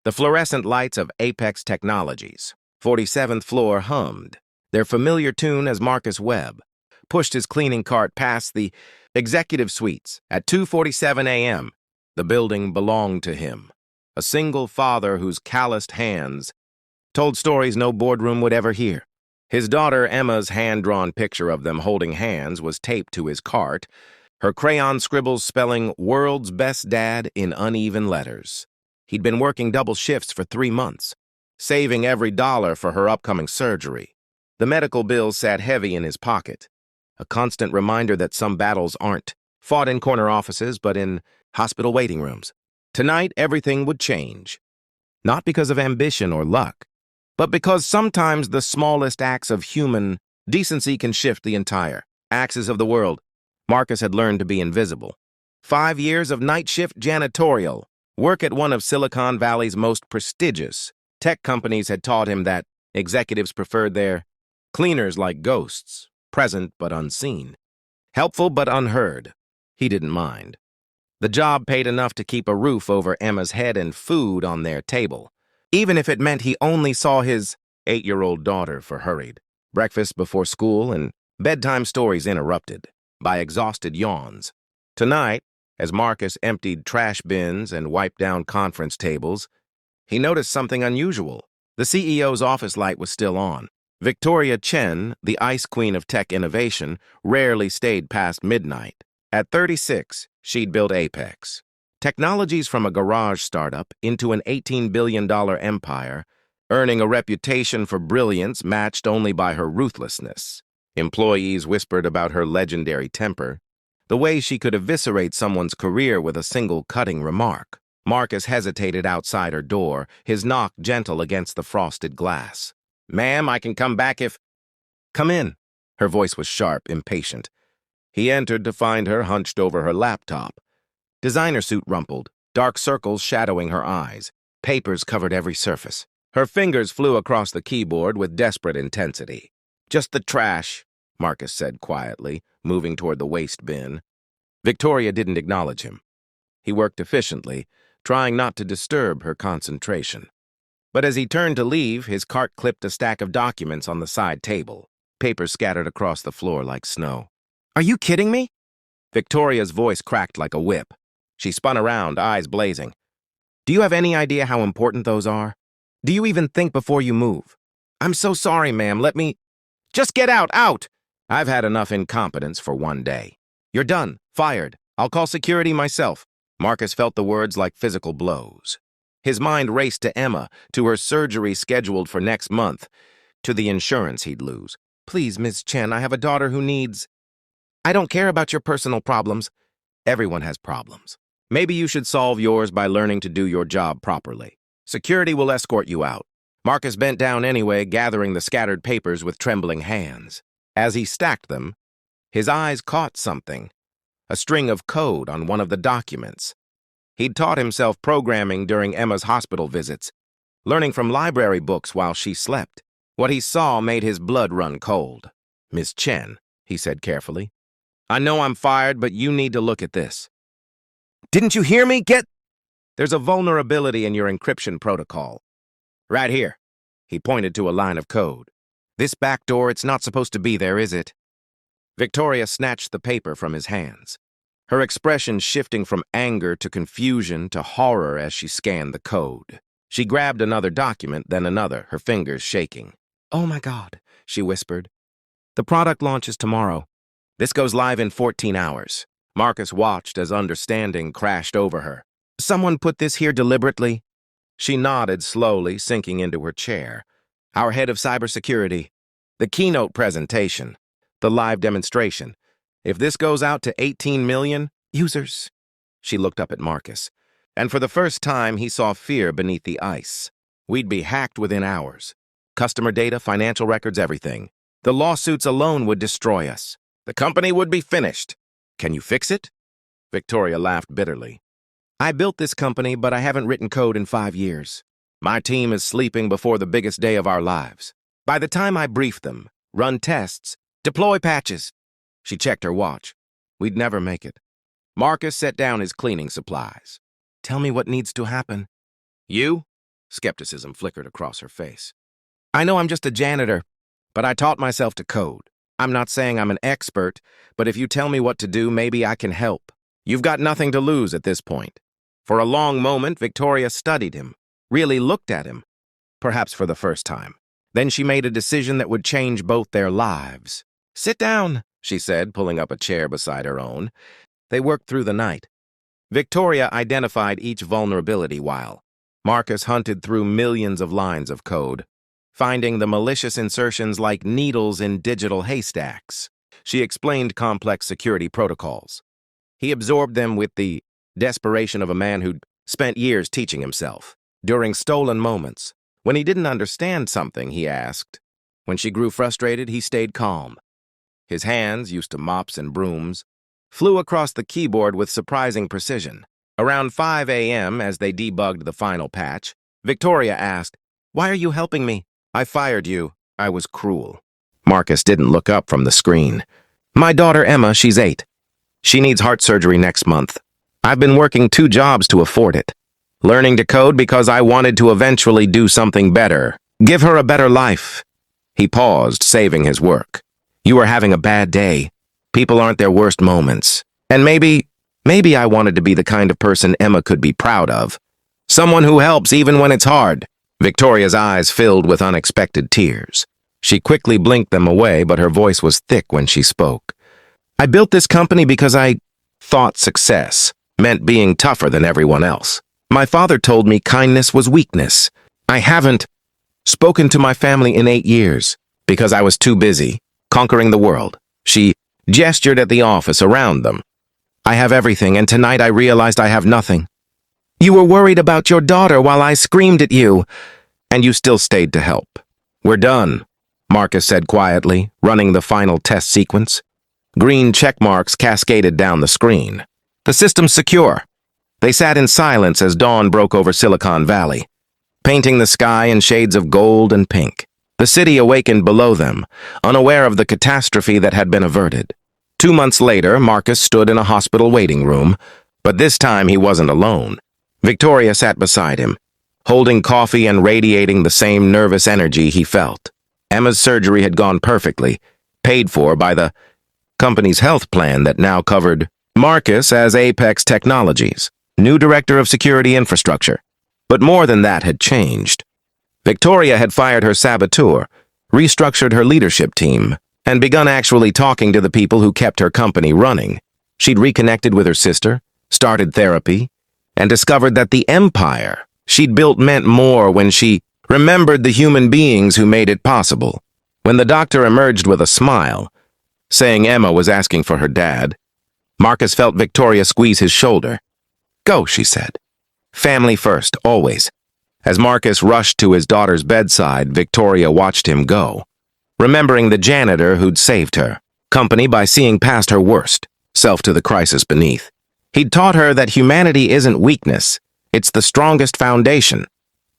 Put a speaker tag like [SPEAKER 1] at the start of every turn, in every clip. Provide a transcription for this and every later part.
[SPEAKER 1] The fluorescent lights of Apex Technologies' 47th floor hummed, their familiar tune as Marcus Webb pushed his cleaning cart past the executive suites at 2:47 a.m. The building belonged to him, a single father whose calloused hands told stories no boardroom would ever hear. His daughter Emma's hand-drawn picture of them holding hands was taped to his cart, her crayon scribbles spelling "World's Best Dad" in uneven letters. He'd been working double shifts for 3 months, saving every dollar for her upcoming surgery. The medical bills sat heavy in his pocket, a constant reminder that some battles aren't fought in corner offices but in hospital waiting rooms. Tonight, everything would change. Not because of ambition or luck, but because sometimes the smallest acts of human decency can shift the entire axis of the world. Marcus had learned to be invisible. 5 years of night shift janitorial work at one of Silicon Valley's most prestigious tech companies had taught him that executives preferred their cleaners like ghosts, present but unseen, helpful but unheard. He didn't mind. The job paid enough to keep a roof over Emma's head and food on their table, even if it meant he only saw his 8-year-old daughter for hurried breakfast before school and bedtime stories interrupted by exhausted yawns. Tonight, as Marcus emptied trash bins and wiped down conference tables, he noticed something unusual. The CEO's office light was still on. Victoria Chen, the ice queen of tech innovation, rarely stayed past midnight. At 36, she'd built Apex Technologies from a garage startup into an $18 billion empire, earning a reputation for brilliance matched only by her ruthlessness. Employees whispered about her legendary temper, the way she could eviscerate someone's career with a single cutting remark. Marcus hesitated outside her door, his knock gentle against the frosted glass. "Ma'am, I can come back if—" "Come in." Her voice was sharp, impatient. He entered to find her hunched over her laptop. Designer suit rumpled, dark circles shadowing her eyes. Papers covered every surface. Her fingers flew across the keyboard with desperate intensity. "Just the trash," Marcus said quietly, moving toward the waste bin. Victoria didn't acknowledge him. He worked efficiently, trying not to disturb her concentration. But as he turned to leave, his cart clipped a stack of documents on the side table, papers scattered across the floor like snow. "Are you kidding me?" Victoria's voice cracked like a whip. She spun around, eyes blazing. "Do you have any idea how important those are? Do you even think before you move? I'm so sorry, ma'am. Let me—" "Just get out, out! I've had enough incompetence for one day. You're done, fired. I'll call security myself." Marcus felt the words like physical blows. His mind raced to Emma, to her surgery scheduled for next month, to the insurance he'd lose. "Please, Miss Chen, I have a daughter who needs—" "I don't care about your personal problems. Everyone has problems. Maybe you should solve yours by learning to do your job properly. Security will escort you out." Marcus bent down anyway, gathering the scattered papers with trembling hands. As he stacked them, his eyes caught something, a string of code on one of the documents. He'd taught himself programming during Emma's hospital visits, learning from library books while she slept. What he saw made his blood run cold. "Miss Chen," he said carefully, "I know I'm fired, but you need to look at this." "Didn't you hear me? There's a vulnerability in your encryption protocol. Right here." He pointed to a line of code. "This back door, it's not supposed to be there, is it?" Victoria snatched the paper from his hands, her expression shifting from anger to confusion to horror as she scanned the code. She grabbed another document, then another, her fingers shaking. "Oh my God," she whispered. "The product launches tomorrow. This goes live in 14 hours. Marcus watched as understanding crashed over her. "Someone put this here deliberately?" She nodded slowly, sinking into her chair. "Our head of cybersecurity. The keynote presentation. The live demonstration. If this goes out to 18 million users." She looked up at Marcus, and for the first time he saw fear beneath the ice. "We'd be hacked within hours. Customer data, financial records, everything. The lawsuits alone would destroy us. The company would be finished. Can you fix it?" Victoria laughed bitterly. "I built this company, but I haven't written code in 5 years. My team is sleeping before the biggest day of our lives. By the time I brief them, run tests, deploy patches—" She checked her watch. "We'd never make it." Marcus set down his cleaning supplies. "Tell me what needs to happen." "You? Skepticism flickered across her face. I know I'm just a janitor, but I taught myself to code. I'm not saying I'm an expert, but if you tell me what to do, maybe I can help. You've got nothing to lose at this point. For a long moment, Victoria studied him, really looked at him, perhaps for the first time. Then she made a decision that would change both their lives. Sit down, she said, pulling up a chair beside her own. They worked through the night. Victoria identified each vulnerability while Marcus hunted through millions of lines of code, finding the malicious insertions like needles in digital haystacks. She explained complex security protocols. He absorbed them with the desperation of a man who'd spent years teaching himself. During stolen moments, when he didn't understand something, he asked. When she grew frustrated, he stayed calm. His hands, used to mops and brooms, flew across the keyboard with surprising precision. Around 5 a.m., as they debugged the final patch, Victoria asked, "Why are you helping me?" "I fired you. I was cruel." Marcus didn't look up from the screen. "My daughter Emma, she's 8. She needs heart surgery next month. I've been working 2 jobs to afford it. Learning to code because I wanted to eventually do something better. Give her a better life." He paused, saving his work. "You are having a bad day. People aren't their worst moments. And maybe I wanted to be the kind of person Emma could be proud of. Someone who helps even when it's hard." Victoria's eyes filled with unexpected tears. She quickly blinked them away, but her voice was thick when she spoke. "I built this company because I thought success meant being tougher than everyone else. My father told me kindness was weakness. I haven't spoken to my family in 8 years because I was too busy conquering the world." She gestured at the office around them. "I have everything, and tonight I realized I have nothing. You were worried about your daughter while I screamed at you, and you still stayed to help." "We're done," Marcus said quietly, running the final test sequence. Green check marks cascaded down the screen. "The system's secure." They sat in silence as dawn broke over Silicon Valley, painting the sky in shades of gold and pink. The city awakened below them, unaware of the catastrophe that had been averted. 2 months later, Marcus stood in a hospital waiting room, but this time he wasn't alone. Victoria sat beside him, holding coffee and radiating the same nervous energy he felt. Emma's surgery had gone perfectly, paid for by the company's health plan that now covered Marcus as Apex Technologies, new director of security infrastructure. But more than that had changed. Victoria had fired her saboteur, restructured her leadership team, and begun actually talking to the people who kept her company running. She'd reconnected with her sister, started therapy, and discovered that the empire she'd built meant more when she remembered the human beings who made it possible. When the doctor emerged with a smile, saying Emma was asking for her dad, Marcus felt Victoria squeeze his shoulder. "Go," she said. "Family first, always." As Marcus rushed to his daughter's bedside, Victoria watched him go, remembering the janitor who'd saved her company by seeing past her worst self to the crisis beneath. He'd taught her that humanity isn't weakness, it's the strongest foundation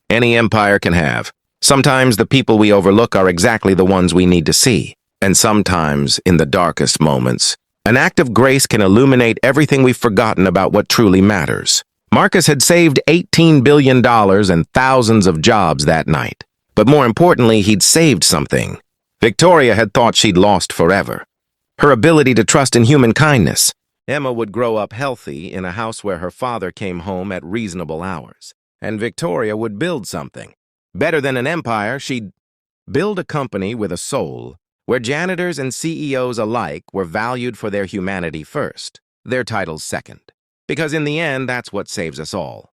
[SPEAKER 1] any empire can have. Sometimes the people we overlook are exactly the ones we need to see, and sometimes, in the darkest moments, an act of grace can illuminate everything we've forgotten about what truly matters. Marcus had saved $18 billion and thousands of jobs that night. But more importantly, he'd saved something Victoria had thought she'd lost forever. Her ability to trust in human kindness. Emma would grow up healthy in a house where her father came home at reasonable hours. And Victoria would build something. Better than an empire, she'd build a company with a soul, where janitors and CEOs alike were valued for their humanity first, their titles second. Because in the end, that's what saves us all.